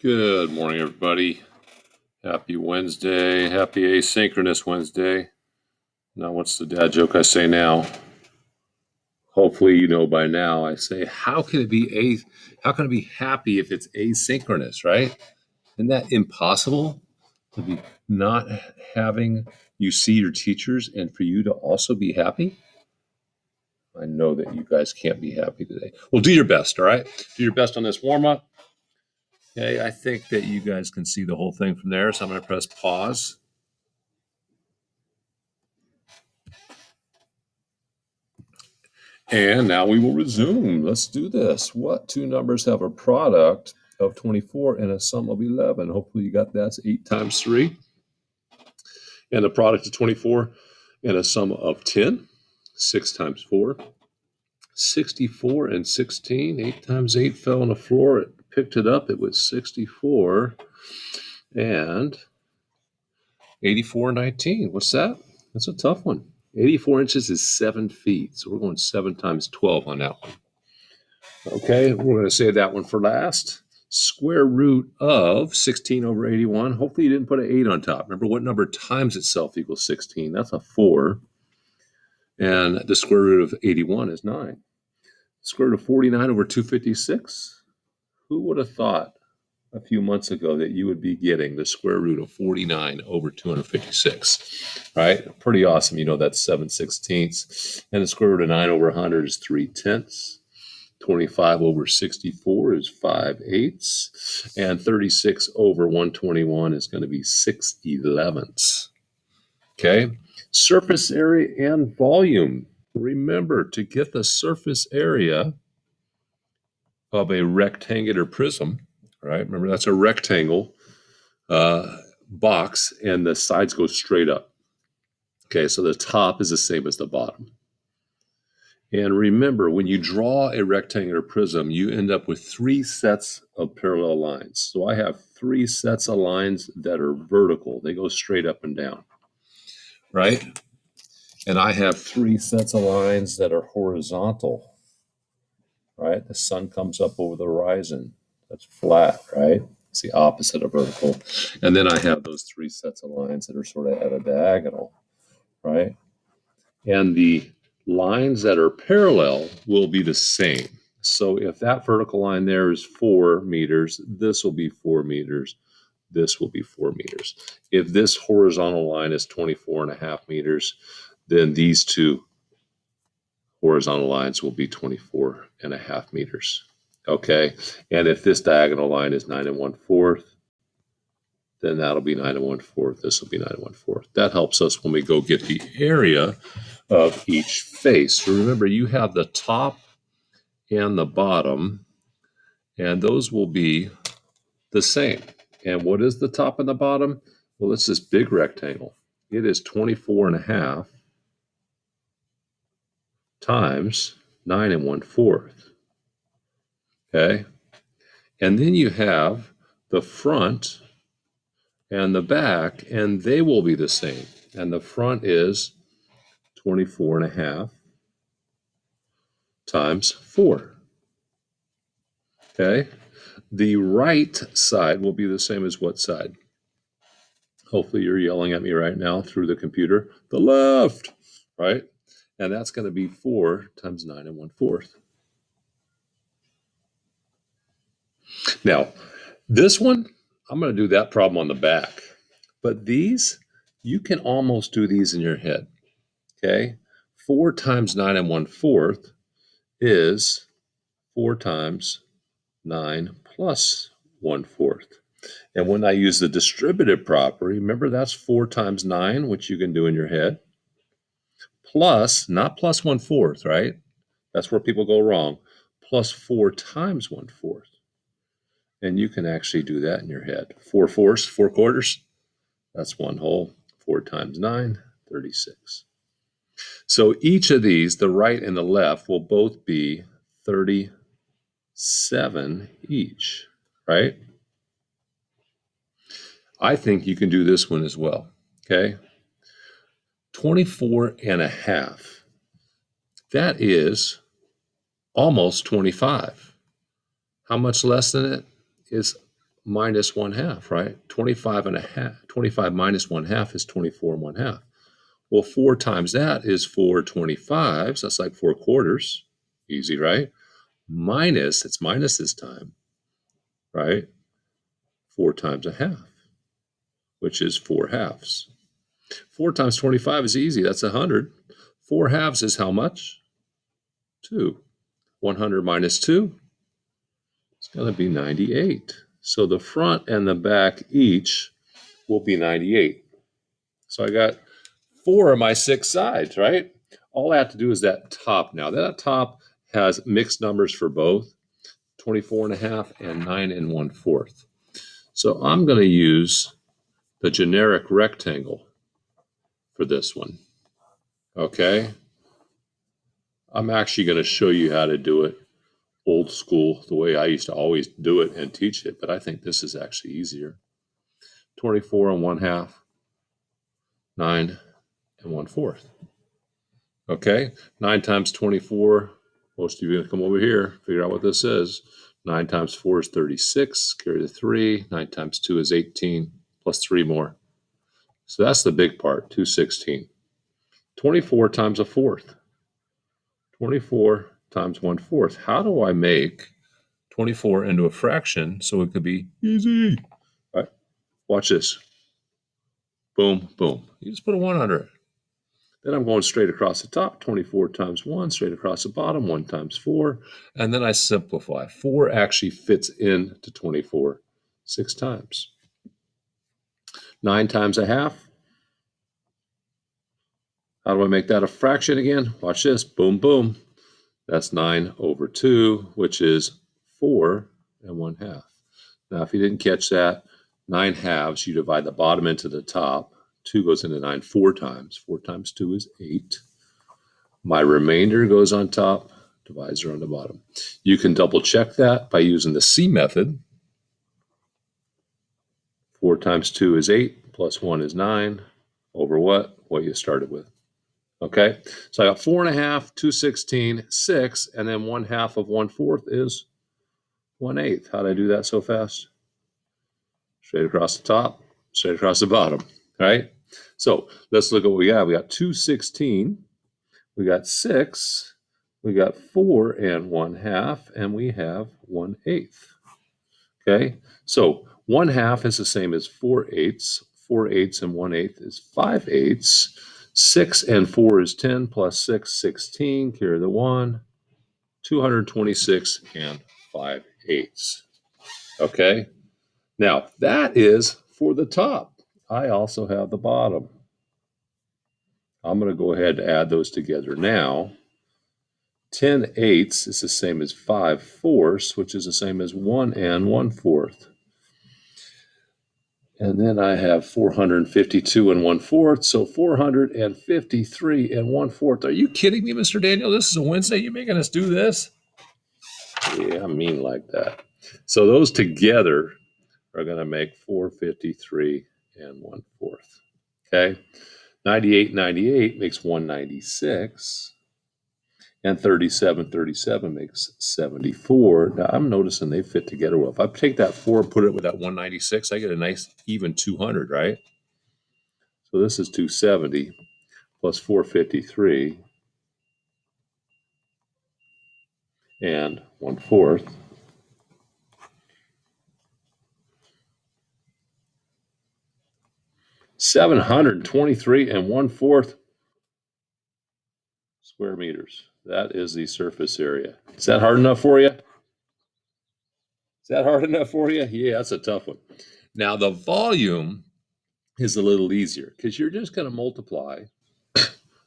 Good morning, everybody. Happy Wednesday. Happy asynchronous Wednesday. Now, what's the dad joke I say now? Hopefully, you know by now. I say, how can it be happy if it's asynchronous, right? Isn't that impossible to be not having you see your teachers and for you to also be happy? I know that you guys can't be happy today. Well, do your best, all right? Do your best on this warm up. Okay, I think that you guys can see the whole thing from there. So I'm going to press pause. And now we will resume. Let's do this. What two numbers have a product of 24 and a sum of 11? Hopefully you got that. It's 8 times 3. And a product of 24 and a sum of 10. 6 times 4. 64 and 16. 8 times 8 fell on the floor. It picked it up. It was 64. And 84 and 19. What's that? That's a tough one. 84 inches is 7 feet. So we're going 7 times 12 on that one. Okay, we're going to save that one for last. Square root of 16 over 81. Hopefully you didn't put an 8 on top. Remember, what number times itself equals 16? That's a 4. And the square root of 81 is 9. Square root of 49 over 256. Who would have thought a few months ago that you would be getting the square root of 49 over 256, right? Pretty awesome. You know, that's 7/16. And the square root of 9 over 100 is 3/10. 25 over 64 is 5/8. And 36 over 121 is going to be 6/11. Okay. Surface area and volume. Remember, to get the surface area of a rectangular prism, right? Remember, that's a rectangle box, and the sides go straight up. Okay, so the top is the same as the bottom. And remember, when you draw a rectangular prism, you end up with 3 sets of parallel lines. So I have 3 sets of lines that are vertical. They go straight up and down, right? And I have 3 sets of lines that are horizontal, right? The sun comes up over the horizon. That's flat, right? It's the opposite of vertical. And then I have those 3 sets of lines that are sort of at a diagonal, right? And the lines that are parallel will be the same. So if that vertical line there is 4 meters, this will be 4 meters. This will be 4 meters. If this horizontal line is 24.5 meters, then these two horizontal lines will be 24.5 meters. Okay. And if this diagonal line is 9 1/4, then that'll be 9 1/4. This will be 9 1/4. That helps us when we go get the area of each face. So remember, you have the top and the bottom, and those will be the same. And what is the top and the bottom? Well, it's this big rectangle. It is 24.5 times 9 1/4. Okay. And then you have the front and the back, and they will be the same. And the front is 24.5 times 4. Okay. The right side will be the same as what side? Hopefully you're yelling at me right now through the computer. The left, right? And that's going to be 4 times 9 1/4. Now, this one, I'm going to do that problem on the back. But these, you can almost do these in your head. Okay? 4 times 9 1/4 is 4 times 9 plus 1/4. And when I use the distributive property, remember that's 4 times 9, which you can do in your head, plus, not plus 1/4, right? That's where people go wrong, plus 4 times 1/4. And you can actually do that in your head. 4/4, 4 quarters, that's 1 whole. 4 times 9, 36. So each of these, the right and the left, will both be 37 each, right? I think you can do this one as well, okay? 24.5. That is almost 25. How much less than it? Is minus 1/2, right? 25 and a half. 25 minus 1/2 is 24 and 1/2. Well, 4 times that is 4 25s. That's like 4 quarters. Easy, right? Minus, it's minus this time, right? 4 times a half, which is 4 halves. 4 times 25 is easy. That's 100. 4 halves is how much? 2. 100 minus 2 is going to be 98. So the front and the back each will be 98. So I got 4 of my 6 sides, right? All I have to do is that top now. That top has mixed numbers for both, 24 and a half and 9 1/4. So I'm going to use the generic rectangle for this one. Okay? I'm actually going to show you how to do it old school, the way I used to always do it and teach it, but I think this is actually easier. 24 and 1/2, 9 1/4. Okay, 9 times 24, most of you are going to come over here, figure out what this is. 9 times 4 is 36, carry the 3. 9 times 2 is 18, plus 3 more. So that's the big part, 216. 24 times a fourth. 24 times 1/4. How do I make 24 into a fraction so it could be easy? All right, watch this. Boom, boom. You just put a 1 under it. Then I'm going straight across the top, 24 times 1, straight across the bottom, 1 times 4. And then I simplify. 4 actually fits into 24 6 times. 9 times a half. How do I make that a fraction again? Watch this. Boom, boom. That's 9 over 2, which is 4 1/2. Now, if you didn't catch that, 9 halves, you divide the bottom into the top. 2 goes into 9 4 times. 4 times 2 is 8. My remainder goes on top, divisor on the bottom. You can double check that by using the C method. 4 times 2 is 8, plus 1 is 9, over what? What you started with. Okay, so I got 4 1/2, 216, 6, and then 1/2 of 1/4 is 1/8. How did I do that so fast? Straight across the top, straight across the bottom, right? So let's look at what we got. We got 216, we got 6, we got 4 1/2, and we have 1/8. Okay, so 1/2 is the same as 4/8. 4/8 and 1/8 is 5/8. 6 and 4 is 10, plus 6, 16. Carry the 1. 226 and 5/8. Okay, now that is for the top. I also have the bottom. I'm going to go ahead and add those together now. 10/8 is the same as 5/4, which is the same as 1 1/4. And then I have 452 and 1/4, so 453 and 1/4. Are you kidding me, Mr. Daniel? This is a Wednesday. You making us do this? Yeah, I mean like that. So those together are going to make 453 and 1/4. Okay, 98 98 makes 196. And 37 makes 74. Now I'm noticing they fit together well. If I take that 4 and put it with that 196, I get a nice even 200, right? So this is 270 plus 453 and 1/4. $723 and 1/4 square meters. That is the surface area. Is that hard enough for you? Is that hard enough for you? Yeah, that's a tough one. Now the volume is a little easier because you're just going to multiply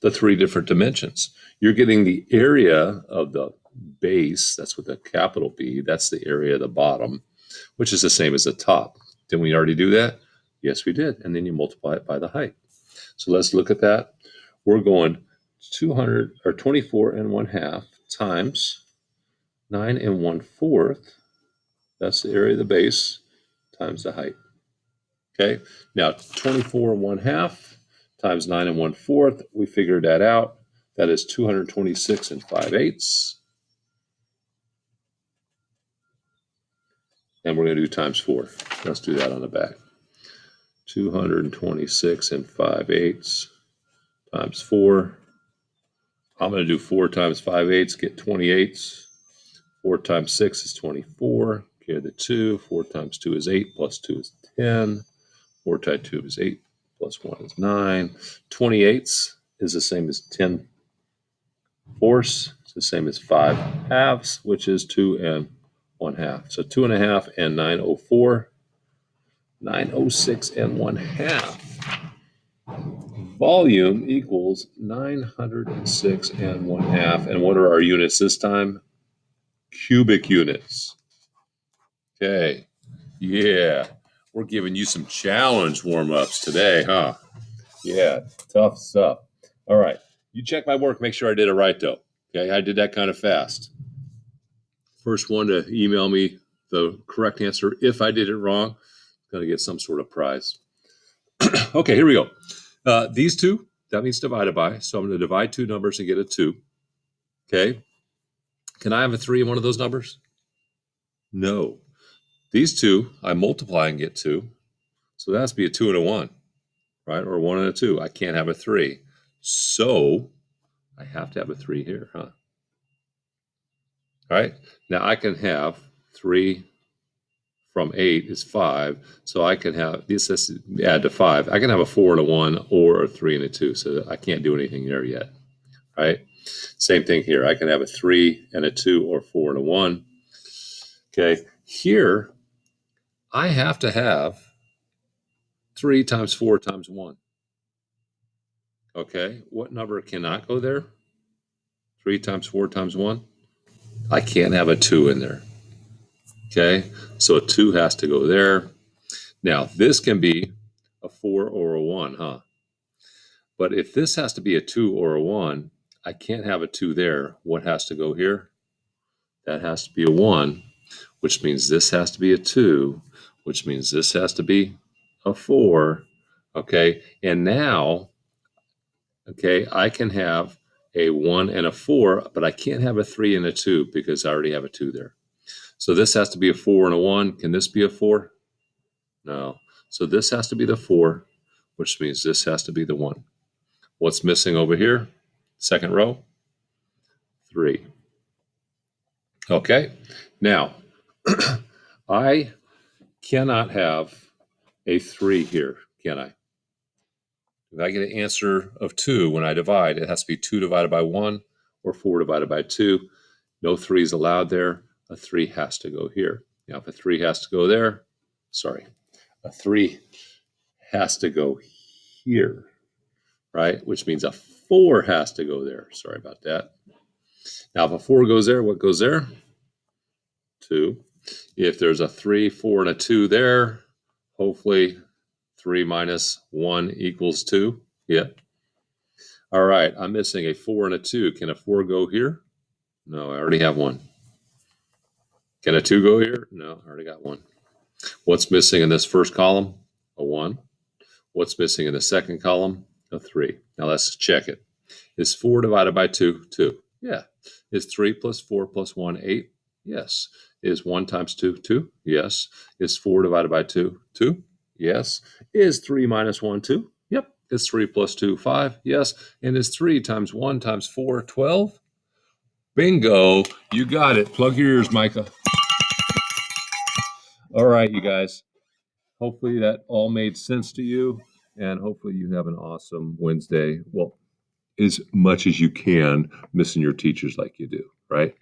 the 3 different dimensions. You're getting the area of the base, that's with a capital B, that's the area of the bottom, which is the same as the top. Didn't we already do that? Yes, we did. And then you multiply it by the height. So let's look at that. We're going 200 or 24 1/2 times 9 1/4. That's the area of the base times the height. Okay, now 24 1/2 times 9 1/4. We figured that out. That is 226 and 5/8. And we're going to do times 4. Let's do that on the back. 226 and 5/8 times 4. I'm going to do 4 times 5/8, get 28. 4 times 6 is 24. Carry the 2. 4 times 2 is 8, plus 2 is 10. 4 times 2 is 8, plus 1 is 9. 28 is the same as 10 fourths. It's the same as 5 halves, which is 2 and 1/2. So 2 1/2 and 904. 906 and 1/2. Volume equals 906 and 1/2. And what are our units this time? Cubic units. Okay. Yeah. We're giving you some challenge warm-ups today, huh? Yeah. Tough stuff. All right. You check my work. Make sure I did it right, though. Okay. I did that kind of fast. First one to email me the correct answer. If I did it wrong, going to get some sort of prize. Okay, here we go. These two, that means divided by. So I'm going to divide two numbers and get a 2. Okay. Can I have a 3 in one of those numbers? No. These two, I multiply and get 2. So that has to be a 2 and a 1, right? Or 1 and a 2. I can't have a 3. So I have to have a 3 here, huh? All right. Now I can have 3 from 8 is 5. So I can have, this has to add to 5. I can have a 4 and a 1 or a 3 and a 2. So I can't do anything there yet, right? Same thing here. I can have a 3 and a 2 or 4 and a 1. Okay. Here, I have to have 3 times 4 times 1. Okay. What number cannot go there? 3 times 4 times 1. I can't have a 2 in there. Okay. So a 2 has to go there. Now, this can be a 4 or a 1, huh? But if this has to be a 2 or a 1, I can't have a 2 there. What has to go here? That has to be a 1, which means this has to be a 2, which means this has to be a 4. Okay. And now, okay, I can have a 1 and a 4, but I can't have a 3 and a 2 because I already have a 2 there. So this has to be a 4 and a 1. Can this be a 4? No. So this has to be the 4, which means this has to be the 1. What's missing over here? Second row? 3. Okay. Now, I cannot have a 3 here, can I? If I get an answer of 2 when I divide, it has to be 2 divided by 1 or 4 divided by 2. No 3 is allowed there. A 3 has to go here. Now, if a 3 has to go there, a 3 has to go here, right? Which means a 4 has to go there. Sorry about that. Now, if a 4 goes there, what goes there? 2. If there's a 3, 4, and a 2 there, hopefully 3 minus 1 equals 2. Yep. All right, I'm missing a 4 and a 2. Can a 4 go here? No, I already have 1. Can a 2 go here? No, I already got 1. What's missing in this first column? A 1. What's missing in the second column? A 3. Now let's check it. Is 4 divided by 2? 2. Yeah. Is 3 plus 4 plus 1 8? Yes. Is 1 times 2 2? Yes. Is 4 divided by 2 2? Yes. Is 3 minus 1 2? Yep. Is 3 plus 2 5? Yes. And is 3 times 1 times 4 12? Bingo. You got it. Plug your ears, Micah. All right, you guys. Hopefully that all made sense to you, and hopefully you have an awesome Wednesday. Well, as much as you can, missing your teachers like you do, right?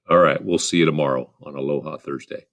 All right, we'll see you tomorrow on Aloha Thursday.